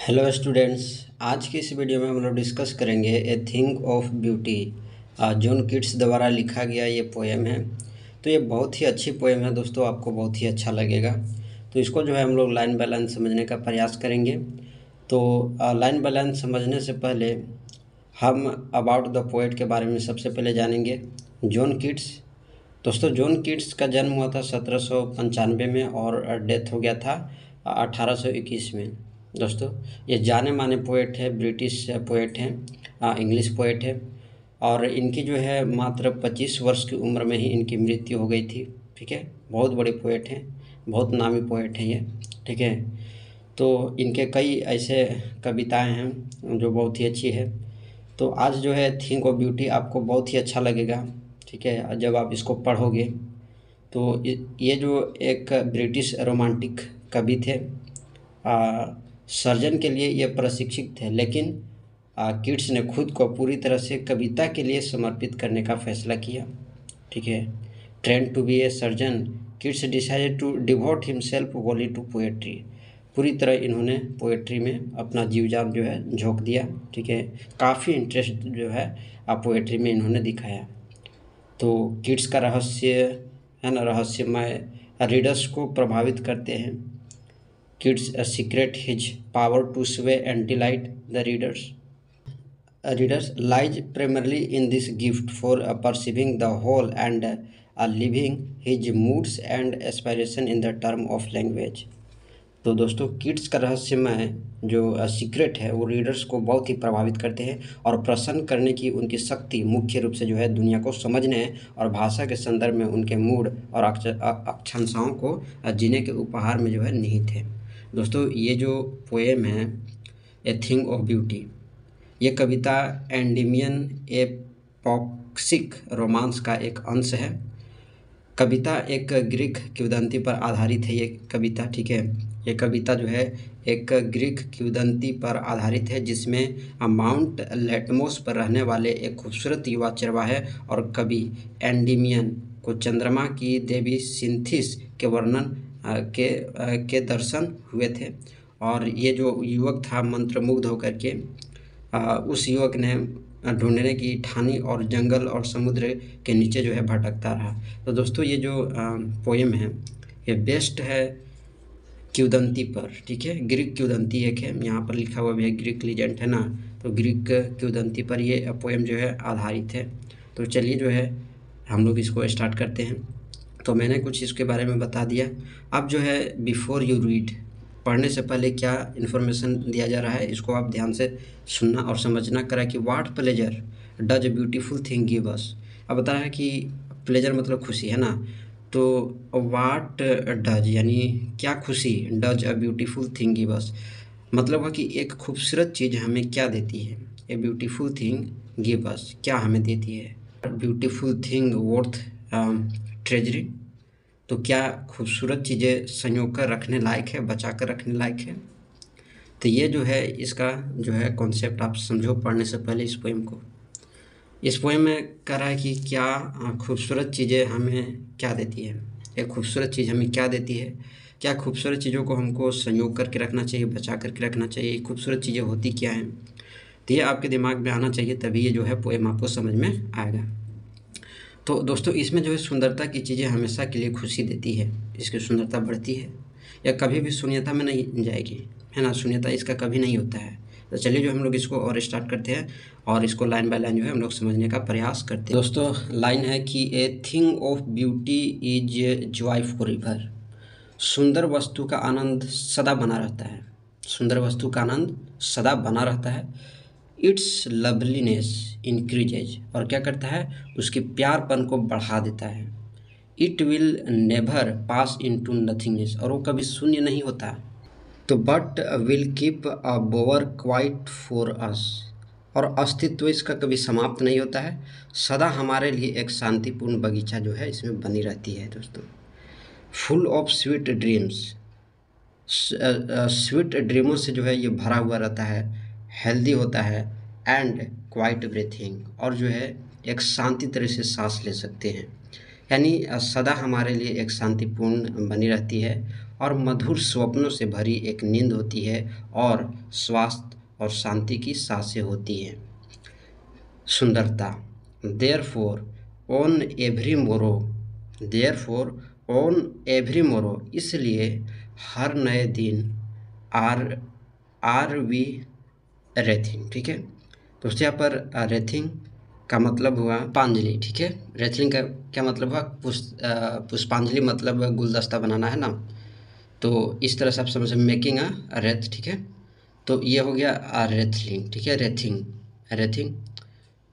Hello students. आज की इस वीडियो में हम लोग डिस्कस करेंगे a thing of beauty. John Keats द्वारा लिखा गया ये पोएम है। तो ये बहुत ही अच्छी पोएम है दोस्तों, आपको बहुत ही अच्छा लगेगा। तो इसको जो है हम लोग लाइन बाय लाइन समझने का प्रयास करेंगे। तो लाइन बाय लाइन समझने से पहले हम अबाउट द पोएट के बारे में सबसे पहले जानेंगे। जॉन किट्स, दोस्तों जॉन किट्स का जन्म हुआ था 1795 में और डेथ हो गया था 1821 में। दोस्तों ये जाने माने पोएट है, ब्रिटिश पोएट हैं, इंग्लिश पोएट है। और इनकी जो है मात्र 25 वर्ष की उम्र में ही इनकी मृत्यु हो गई थी। ठीक है, बहुत बड़े पोएट हैं, बहुत नामी पोएट हैं ये। ठीक है, तो इनके कई ऐसे कविताएं हैं जो बहुत ही अच्छी है। तो आज जो है थिंक ऑफ ब्यूटी आपको बहुत ही अच्छा लगेगा। ठीक है, जब आप इसको पढ़ोगे तो ये जो एक ब्रिटिश रोमांटिक कवि थे, सर्जन के लिए ये प्रशिक्षित थे, लेकिन किट्स ने खुद को पूरी तरह से कविता के लिए समर्पित करने का फैसला किया। ठीक है, trained to be a surgeon, Keats decided to devote himself wholly to poetry. पूरी तरह इन्होंने पोएट्री में अपना जीव जान जो है झोंक दिया। ठीक है, काफ़ी इंटरेस्ट जो है पोएट्री में इन्होंने दिखाया। तो किट्स का रहस्य है ना, रहस्यमय रीडर्स को प्रभावित करते हैं। Keats a secret his power to sway and delight the readers lies primarily in this gift for perceiving the whole and living his moods and aspiration in the term of language। तो दोस्तों kits का रहस्यमय जो secret है वो readers को बहुत ही प्रभावित करते हैं और प्रसन्न करने की उनकी शक्ति मुख्य रूप से जो है दुनिया को समझने और भाषा के संदर्भ में उनके मूड और आकांक्षाओं को जीने के उपहार में जो है निहित है। दोस्तों ये जो पोएम है ए थिंग ऑफ ब्यूटी, ये कविता एंडीमियन एपोक्सिक रोमांस का एक अंश है। कविता एक ग्रीक किंवदंती पर आधारित है ये कविता। ठीक है, ये कविता जो है एक ग्रीक किंवदंती पर आधारित है जिसमें माउंट लेटमोस पर रहने वाले एक खूबसूरत युवा चरवाहे और कवि एंडीमियन को चंद्रमा की देवी सिंथिस के वर्णन के दर्शन हुए थे। और ये जो युवक था मंत्रमुग्ध होकर के उस युवक ने ढूंढने की ठानी और जंगल और समुद्र के नीचे जो है भटकता रहा। तो दोस्तों ये जो पोएम है ये बेस्ट है किंवदंती पर। ठीक है, ग्रीक किंवदंती एक है, यहाँ पर लिखा हुआ भी है ग्रीक लीजेंड है ना, तो ग्रीक किंवदंती पर ये पोएम जो है आधारित है। तो चलिए जो है हम लोग इसको स्टार्ट करते हैं। तो मैंने कुछ इसके बारे में बता दिया। अब जो है बिफोर यू रीड, पढ़ने से पहले क्या इन्फॉर्मेशन दिया जा रहा है इसको आप ध्यान से सुनना और समझना करा कि what pleasure does a beautiful thing give us. अब बता रहा है कि प्लेजर मतलब खुशी है ना, तो व्हाट डज यानी क्या खुशी, does a beautiful thing give us मतलब है कि एक खूबसूरत चीज़ हमें क्या देती है। A beautiful thing give us क्या हमें देती है, ब्यूटीफुल थिंग वर्थ ट्रेजरिंग, तो क्या खूबसूरत चीज़ें संजो कर रखने लायक है, बचा कर रखने लायक है। तो ये जो है इसका जो है कॉन्सेप्ट आप समझो पढ़ने से पहले इस पोएम को। इस पोएम में कह रहा है कि क्या खूबसूरत चीज़ें हमें क्या देती है, एक खूबसूरत चीज़ हमें क्या देती है, क्या खूबसूरत चीज़ों को हमको संजो करके रखना चाहिए, बचा करके रखना चाहिए, खूबसूरत चीज़ें होती क्या हैं। तो ये आपके दिमाग में आना चाहिए, तभी ये जो है पोएम आपको समझ में आएगा। तो दोस्तों इसमें जो है सुंदरता की चीज़ें हमेशा के लिए खुशी देती है, इसकी सुंदरता बढ़ती है या कभी भी शून्यता में नहीं जाएगी, है ना, शून्यता इसका कभी नहीं होता है। तो चलिए जो हम लोग इसको और स्टार्ट करते हैं और इसको लाइन बाय लाइन जो है हम लोग समझने का प्रयास करते हैं। दोस्तों लाइन है कि a thing of beauty is Joy for ever, सुंदर वस्तु का आनंद सदा बना रहता है, सुंदर वस्तु का आनंद सदा बना रहता है। इट्स लवलीनेस इंक्रीजेज, और क्या करता है उसके प्यारपन को बढ़ा देता है। It will never pass into nothingness, और वो कभी शून्य नहीं होता। तो but will keep a बोवर quiet for us, और अस्तित्व इसका कभी समाप्त नहीं होता है, सदा हमारे लिए एक शांतिपूर्ण बगीचा जो है इसमें बनी रहती है। दोस्तों full of sweet dreams, sweet ड्रीमों से जो है ये भरा हुआ रहता है, हेल्दी होता है, एंड क्वाइट ब्रीथिंग, और जो है एक शांति तरह से सांस ले सकते हैं, यानी सदा हमारे लिए एक शांतिपूर्ण बनी रहती है और मधुर स्वप्नों से भरी एक नींद होती है और स्वास्थ्य और शांति की सांसें होती हैं। सुंदरता, देयरफॉर ऑन एवरी मोरो, देयरफॉर ऑन एवरी मोरो, इसलिए हर नए दिन आर आर वी रेथिंग। ठीक है दोस्तों, यहाँ पर रेथिंग का मतलब हुआ पुष्पांजलि। ठीक है, रेथिंग का क्या मतलब हुआ? पुष्पांजलि मतलब गुलदस्ता बनाना है ना, तो इस तरह से आप समझ मेकिंग अ रेथ। ठीक है, तो ये हो गया रेथलिंग। ठीक है, रेथिंग, रेथिंग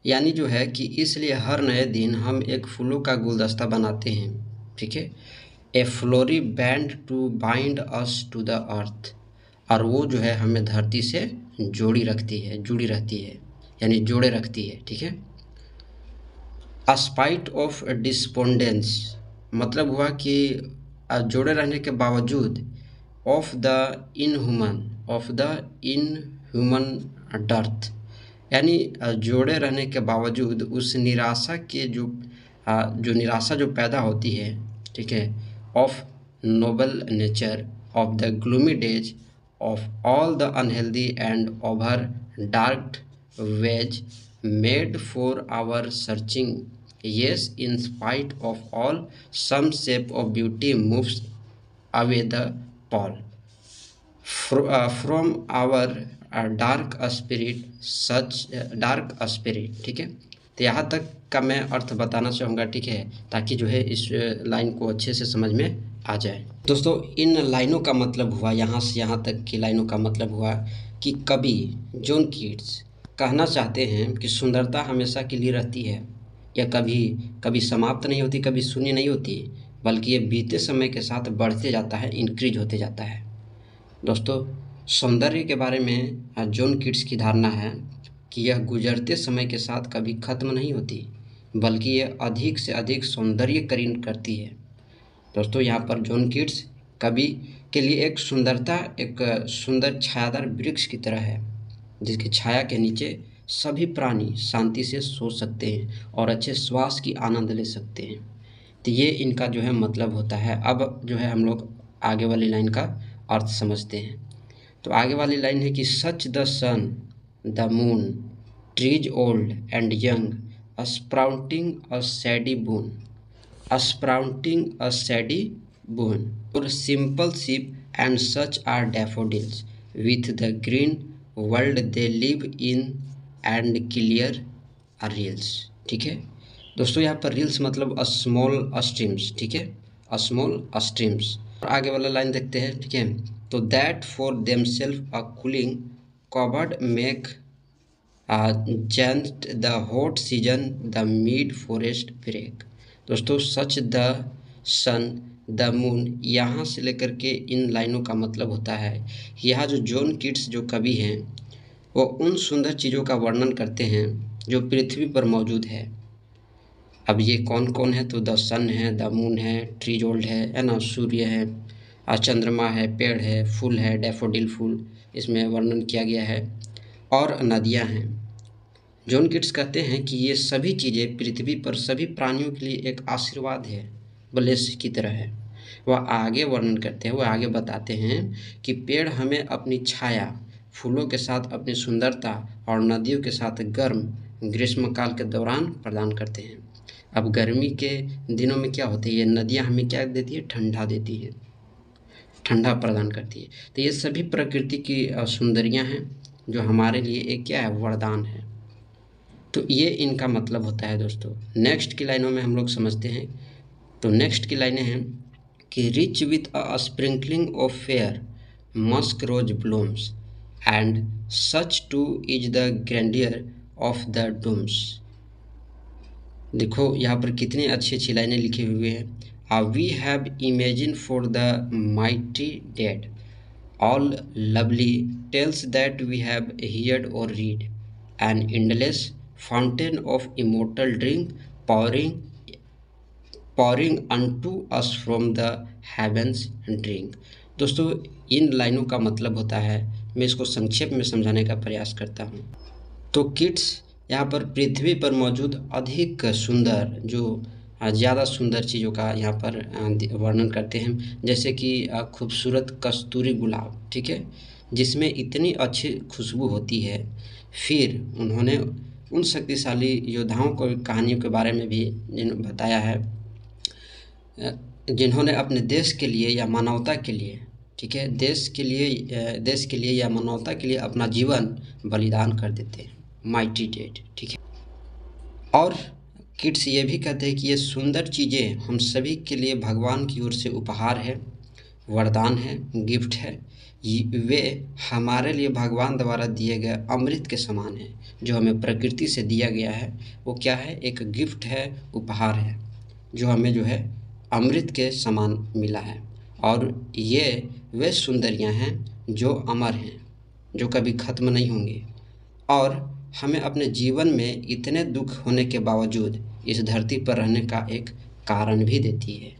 यानी जो है कि इसलिए हर नए दिन हम एक फूलों का गुलदस्ता बनाते हैं। ठीक है, a flowery band to bind us to the earth, और वो जो है हमें धरती से जुड़ी रहती है यानी जोड़े रखती है। ठीक है, अस्पाइट ऑफ डिस्पोंडेंस मतलब हुआ कि जोड़े रहने के बावजूद ऑफ द इनह्यूमन डर्थ, यानी जोड़े रहने के बावजूद उस निराशा के जो निराशा जो पैदा होती है। ठीक है, of noble nature of the gloomy days of all the unhealthy and over dark ways made for our searching, yes, in spite of all, some shape of beauty moves away the pall from our dark spirit, such dark spirit। ठीक है, तो यहाँ तक का मैं अर्थ बताना चाहूँगा। ठीक है, ताकि जो है इस लाइन को अच्छे से समझ में आ जाए। दोस्तों, इन लाइनों का मतलब हुआ, यहाँ से यहाँ तक की लाइनों का मतलब हुआ कि कवि जॉन कीट्स कहना चाहते हैं कि सुंदरता हमेशा के लिए रहती है, या कभी कभी समाप्त नहीं होती, कभी शून्य नहीं होती, बल्कि ये बीते समय के साथ बढ़ते जाता है, इंक्रीज होते जाता है। दोस्तों, सौंदर्य के बारे में जॉन कीट्स की धारणा है कि यह गुजरते समय के साथ कभी खत्म नहीं होती, बल्कि यह अधिक से अधिक सौंदर्यीकरण करती है। दोस्तों, यहाँ पर जॉन कीट्स कवि के लिए एक सुंदर छायादार वृक्ष की तरह है, जिसकी छाया के नीचे सभी प्राणी शांति से सो सकते हैं और अच्छे श्वास की आनंद ले सकते हैं। तो ये इनका जो है मतलब होता है। अब जो है हम लोग आगे वाली लाइन का अर्थ समझते हैं। तो आगे वाली लाइन है कि such the sun the moon trees old and young sprouting a shady boon, sprouting a shady boon और simple sheep and such are daffodils with the green world they live in and clear rills. ठीक है दोस्तों, यहाँ पर reels मतलब small streams. ठीक है, small streams. आगे वाला लाइन देखते हैं। ठीक है, तो that for themselves a cooling covert make gainst the hot season the mid forest brake. दोस्तों, such the sun the moon, यहाँ से लेकर के इन लाइनों का मतलब होता है, यहाँ जो जॉन कीट्स जो कवि हैं वो उन सुंदर चीज़ों का वर्णन करते हैं जो पृथ्वी पर मौजूद है। अब ये कौन कौन है? तो द सन है, द मून है, ट्रीज ओल्ड है ना, सूर्य है, चंद्रमा है, पेड़ है, फूल है, डैफोडिल फूल इसमें वर्णन किया गया है, और नदियाँ हैं। जॉन कीट्स कहते हैं कि ये सभी चीज़ें पृथ्वी पर सभी प्राणियों के लिए एक आशीर्वाद है, ब्लेस की तरह है। वह आगे वर्णन करते हैं, वह आगे बताते हैं कि पेड़ हमें अपनी छाया, फूलों के साथ अपनी सुंदरता और नदियों के साथ गर्म ग्रीष्मकाल के दौरान प्रदान करते हैं। अब गर्मी के दिनों में क्या होता है, ये नदियाँ हमें क्या देती है? ठंडा देती है, ठंडा प्रदान करती है। तो ये सभी प्रकृति की सुंदरियाँ हैं जो हमारे लिए एक क्या है? वरदान है। तो ये इनका मतलब होता है। दोस्तों, नेक्स्ट की लाइनों में हम लोग समझते हैं। तो नेक्स्ट की लाइनें हैं कि rich with a sprinkling of fair musk rose blooms and such too is the grandeur of the dooms. देखो यहाँ पर कितनी अच्छी अच्छी लाइनें लिखी हुई हैं। We have imagine for the mighty dead all lovely tales that we have heard और read an endless fountain of immortal drink pouring unto us from the heavens drink. दोस्तों, इन लाइनों का मतलब होता है, मैं इसको संक्षेप में समझाने का प्रयास करता हूँ। तो कीट्स यहाँ पर पृथ्वी पर मौजूद अधिक सुंदर जो ज़्यादा सुंदर चीज़ों का यहाँ पर वर्णन करते हैं, जैसे कि खूबसूरत कस्तूरी गुलाब, ठीक है, जिसमें इतनी अच्छी खुशबू होती है। फिर उन्होंने उन शक्तिशाली योद्धाओं को कहानियों के बारे में भी बताया है, जिन्होंने अपने देश के लिए या मानवता के लिए, ठीक है, देश के लिए या मानवता के लिए अपना जीवन बलिदान कर देते हैं, माइटी डेड, ठीक है। और किड्स ये भी कहते हैं कि ये सुंदर चीज़ें हम सभी के लिए भगवान की ओर से उपहार है, वरदान है, गिफ्ट है। वे हमारे लिए भगवान द्वारा दिए गए अमृत के समान है, जो हमें प्रकृति से दिया गया है। वो क्या है? एक गिफ्ट है, उपहार है, जो हमें जो है अमृत के समान मिला है। और ये वे सुंदरियाँ हैं जो अमर हैं, जो कभी ख़त्म नहीं होंगी, और हमें अपने जीवन में इतने दुख होने के बावजूद इस धरती पर रहने का एक कारण भी देती है।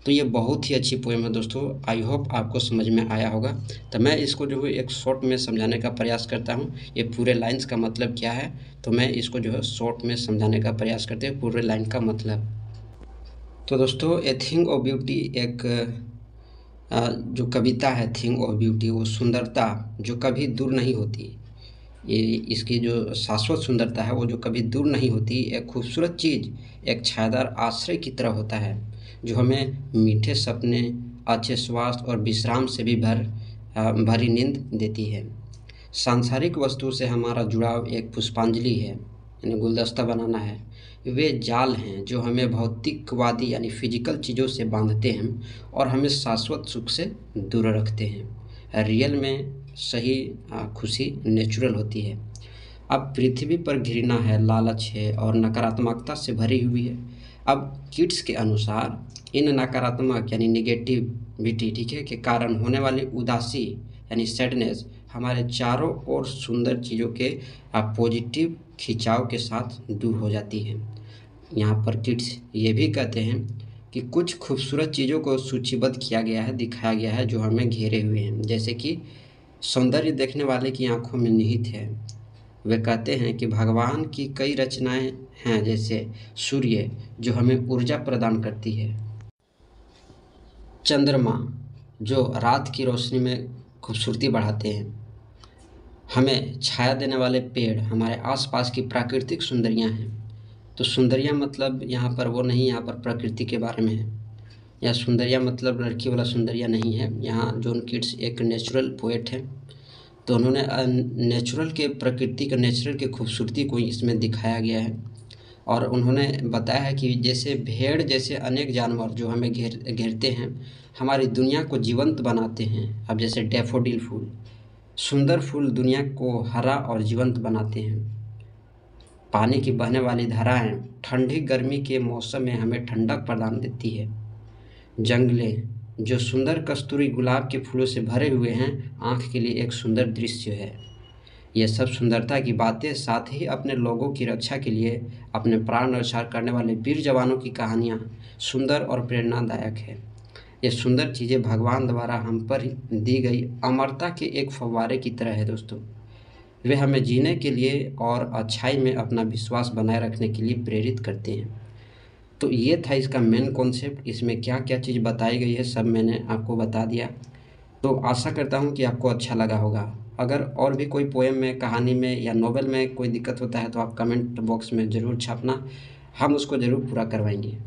तो ये बहुत ही अच्छी पोएम है दोस्तों। आई होप आपको समझ में आया होगा। तो मैं इसको जो है एक शॉर्ट में समझाने का प्रयास करता हूँ। ये पूरे लाइन्स का मतलब क्या है, तो मैं इसको जो है शॉर्ट में समझाने का प्रयास करते हैं पूरे लाइन का मतलब। तो दोस्तों, ए थिंग ऑफ ब्यूटी एक जो कविता है, थिंग ऑफ ब्यूटी, वो सुंदरता जो कभी दूर नहीं होती, ये इसकी जो शाश्वत सुंदरता है वो जो कभी दूर नहीं होती, एक खूबसूरत चीज़ एक छायादार आश्रय की तरह होता है, जो हमें मीठे सपने, अच्छे स्वास्थ्य और विश्राम से भी भरी नींद देती है। सांसारिक वस्तु से हमारा जुड़ाव एक पुष्पांजलि है, यानी गुलदस्ता बनाना है। वे जाल हैं जो हमें भौतिकवादी यानी फिजिकल चीज़ों से बांधते हैं और हमें शाश्वत सुख से दूर रखते हैं। रियल में सही खुशी नेचुरल होती है। अब पृथ्वी पर घृणा है, लालच है और नकारात्मकता से भरी हुई है। अब किड्स के अनुसार इन नकारात्मक यानी निगेटिविटी, ठीक है, के कारण होने वाली उदासी यानी सैडनेस हमारे चारों ओर सुंदर चीज़ों के पॉजिटिव खिंचाव के साथ दूर हो जाती है। यहाँ पर किड्स ये भी कहते हैं कि कुछ खूबसूरत चीज़ों को सूचीबद्ध किया गया है, दिखाया गया है, जो हमें घेरे हुए हैं, जैसे कि सौंदर्य देखने वाले की आंखों में निहित है। वे कहते हैं कि भगवान की कई रचनाएं हैं, जैसे सूर्य जो हमें ऊर्जा प्रदान करती है, चंद्रमा जो रात की रोशनी में खूबसूरती बढ़ाते हैं, हमें छाया देने वाले पेड़ हमारे आसपास की प्राकृतिक सुंदरियां हैं। तो सुंदरियां मतलब यहाँ पर वो नहीं, यहाँ पर प्रकृति के बारे में है। या सुंदरियां मतलब लड़की वाला सुंदरियां नहीं है। यहाँ जॉन किट्स एक नेचुरल पोएट है, तो उन्होंने नेचुरल के प्रकृति के नेचुरल की खूबसूरती को इसमें दिखाया गया है। और उन्होंने बताया है कि जैसे भेड़ जैसे अनेक जानवर जो हमें घेरते हैं, हमारी दुनिया को जीवंत बनाते हैं। अब जैसे डैफोडिल फूल, सुंदर फूल दुनिया को हरा और जीवंत बनाते हैं। पानी की बहने वाली धाराएं ठंडी गर्मी के मौसम में हमें ठंडक प्रदान देती है। जंगलें जो सुंदर कस्तूरी गुलाब के फूलों से भरे हुए हैं, आँख के लिए एक सुंदर दृश्य है। ये सब सुंदरता की बातें, साथ ही अपने लोगों की रक्षा के लिए अपने प्राण न्यौछावर करने वाले वीर जवानों की कहानियाँ सुंदर और प्रेरणादायक है। ये सुंदर चीज़ें भगवान द्वारा हम पर दी गई अमरता के एक फव्वारे की तरह है दोस्तों। वे हमें जीने के लिए और अच्छाई में अपना विश्वास बनाए रखने के लिए प्रेरित करते हैं। तो ये था इसका मेन कॉन्सेप्ट। इसमें क्या क्या चीज़ बताई गई है सब मैंने आपको बता दिया। तो आशा करता हूँ कि आपको अच्छा लगा होगा। अगर और भी कोई पोएम में, कहानी में या नॉवेल में कोई दिक्कत होता है तो आप कमेंट बॉक्स में ज़रूर छापना, हम उसको ज़रूर पूरा करवाएंगे।